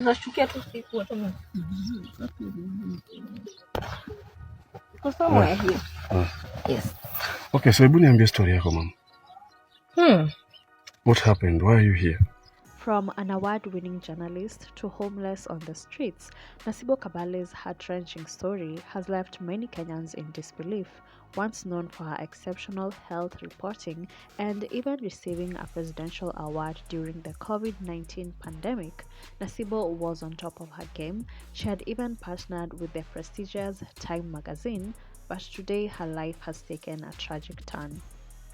Nashukia tu siku hata somewhere here. Yes. Okay, so hebu niambie story yako mama. What happened? Why are you here? From an award-winning journalist to homeless on the streets, Nasibo Kabale's heart-wrenching story has left many Kenyans in disbelief. Once known for her exceptional health reporting and even receiving a presidential award during the COVID-19 pandemic, Nasibo was on top of her game. She had even partnered with the prestigious Time magazine, but today her life has taken a tragic turn.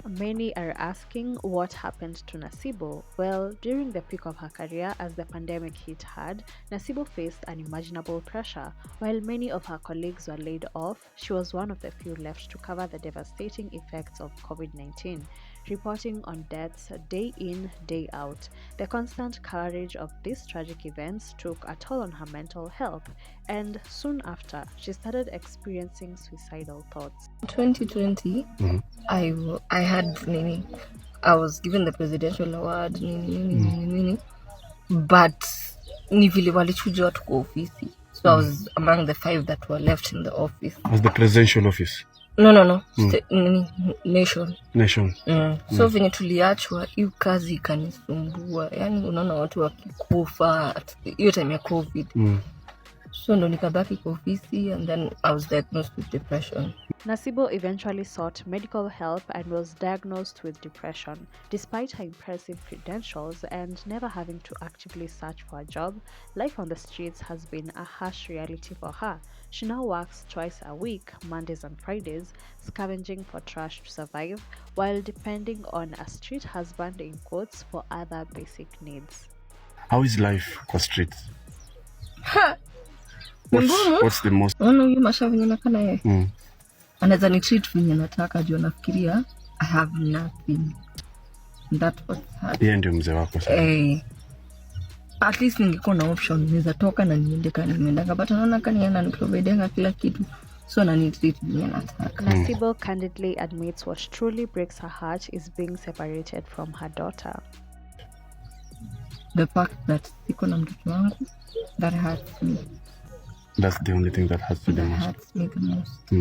Many are asking what happened to Nasibo. Well, during the peak of her career as the pandemic hit hard, Nasibo faced unimaginable pressure. While many of her colleagues were laid off, she was one of the few left to cover the devastating effects of COVID-19, reporting on deaths day in, day out. The constant coverage of these tragic events took a toll on her mental health, and soon after, she started experiencing suicidal thoughts. 2020, I had I was given the presidential award but ni vile walichuja watu kwa ofisi, so I was among the 5 that were left in the office. Was the presidential office? No. Nation. So venye tuliachwa, hiyo kazi ikanisumbua. Yani unaona watu wakikufa hiyo time ya COVID. So ndo nikabaki kwa ofisi, and then I was diagnosed with depression. Nasibo eventually sought medical help and was diagnosed with depression. Despite her impressive credentials and never having to actively search for a job, life on the streets has been a harsh reality for her. She now works twice a week, Mondays and Fridays, scavenging for trash to survive, while depending on a street husband in quotes for other basic needs. How is life kwa streets? What's the most? Huyu masha venye nakana yeye. Anaweza ni treat venye nataka, juu nafikiria I have nothing. That was hard. Yeye ndio mzee wako sasa. At least ningekuwa na option, naweza toka na niende kani nimeendanga, but naona kani yana niprovidanga kila kitu. So na ni treat venye nataka. Nasibo candidly admits what truly breaks her heart is being separated from her daughter. The fact that siko na mtoto wangu, that hurts me. That's the only thing that hurts you the most. Hurts me the most.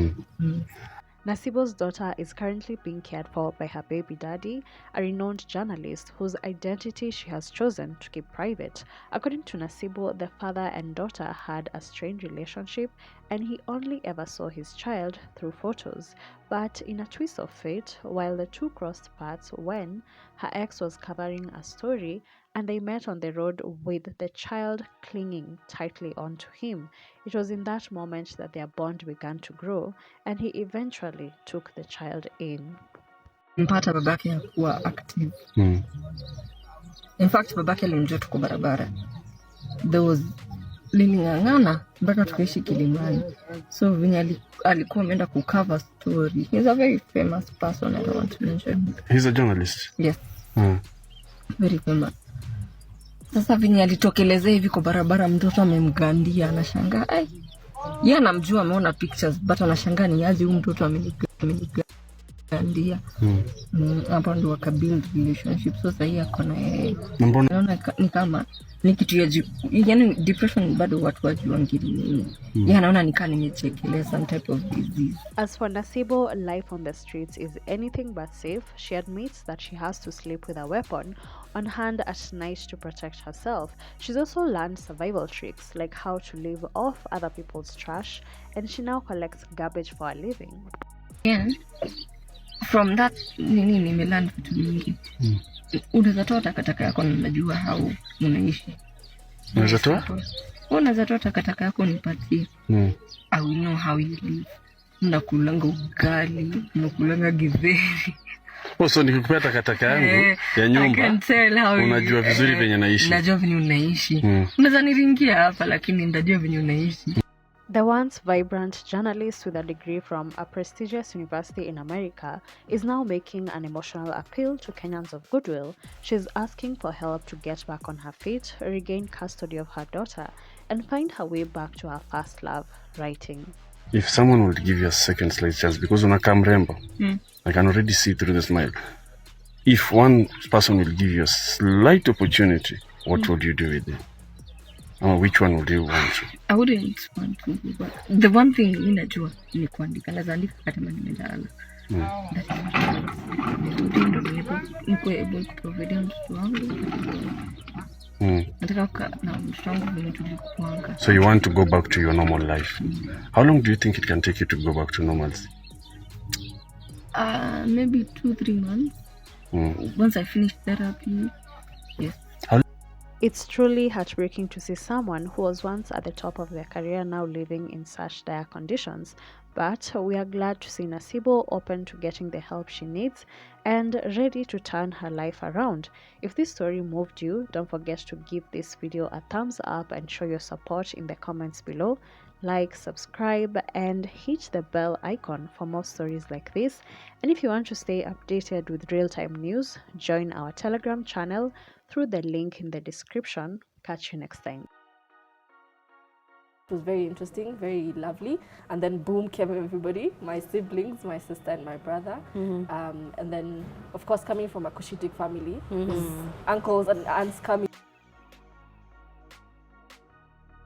Nasibo's daughter is currently being cared for by her baby daddy, a renowned journalist whose identity she has chosen to keep private. According to Nasibo, the father and daughter had a strained relationship and he only ever saw his child through photos. But in a twist of fate, while the two crossed paths when her ex was covering a story and they met on the road with the child clinging tightly onto him, it was in that moment that their bond began to grow and he eventually took the child in. Mpata babake hakuwa active. In fact, babake alimjua tuko barabara. There was niling'ang'ana mpaka tukaishi Kilimani. So venye alikuwa ameenda kucover story. He's a very famous person, I don't want to mention him. He's a journalist? Yes. Very famous. Sasa venye alitokelezea hivi kwa barabara, mtoto amemgandia, anashangaa. Yeye anamjua, ameona pictures, but anashangaa ni aje huyu mtoto amenigandia. Hapo ndo wakabuild relationship. So sasa yako na yeye. Naona ni kama ni kitu ya yani depression bado watu wajua ngini. Yeye anaona ni kama nimechekelea some type of disease. As for Nasibo, life on the streets is anything but safe. She admits that she has to sleep with a weapon on hand at night to protect herself. She's also learned survival tricks like how to live off other people's trash, and she now collects garbage for a living. Yeah. From that nimelearn vitu mingi. Unaweza toa takataka yako na unajua how unaishi. Unaweza toa takataka yako nipatie. I will know how you live. Unakulanga ugali, unakulanga githeri. So nikikupea takataka yangu ya nyumba, unajua vizuri venye naishi. Najua venye unaishi. Unaweza niringia hapa lakini ndajua venye unaishi. The once vibrant journalist with a degree from a prestigious university in America is now making an emotional appeal to Kenyans of goodwill. She's asking for help to get back on her feet, regain custody of her daughter, and find her way back to her first love, writing. If someone would give you a second slight chance, because unakaa mrembo, I can already see through the smile. If one person will give you a slight opportunity, what would you do with it? Oh, which one would you want to? I wouldn't want to go back. The one thing mimi najua ni kuandika. Naweza andika hata kama nimelala. That is niko able to provide mtoto wangu. Nataka na mtoto wangu vile tulikuanga. So you want to go back to your normal life. How long do you think it can take you to go back to normalcy? Maybe 2-3 months. Once I finish therapy. Yes. It's truly heartbreaking to see someone who was once at the top of their career now living in such dire conditions. But we are glad to see Nasibo open to getting the help she needs and ready to turn her life around. If this story moved you, don't forget to give this video a thumbs up and show your support in the comments below. Like, subscribe, and hit the bell icon for more stories like this. And if you want to stay updated with real-time news, join our Telegram channel through the link in the description. Catch you next time. It was very interesting, very lovely. And then boom came everybody, my siblings, my sister and my brother. And then, of course, coming from a Cushitic family, uncles and aunts coming.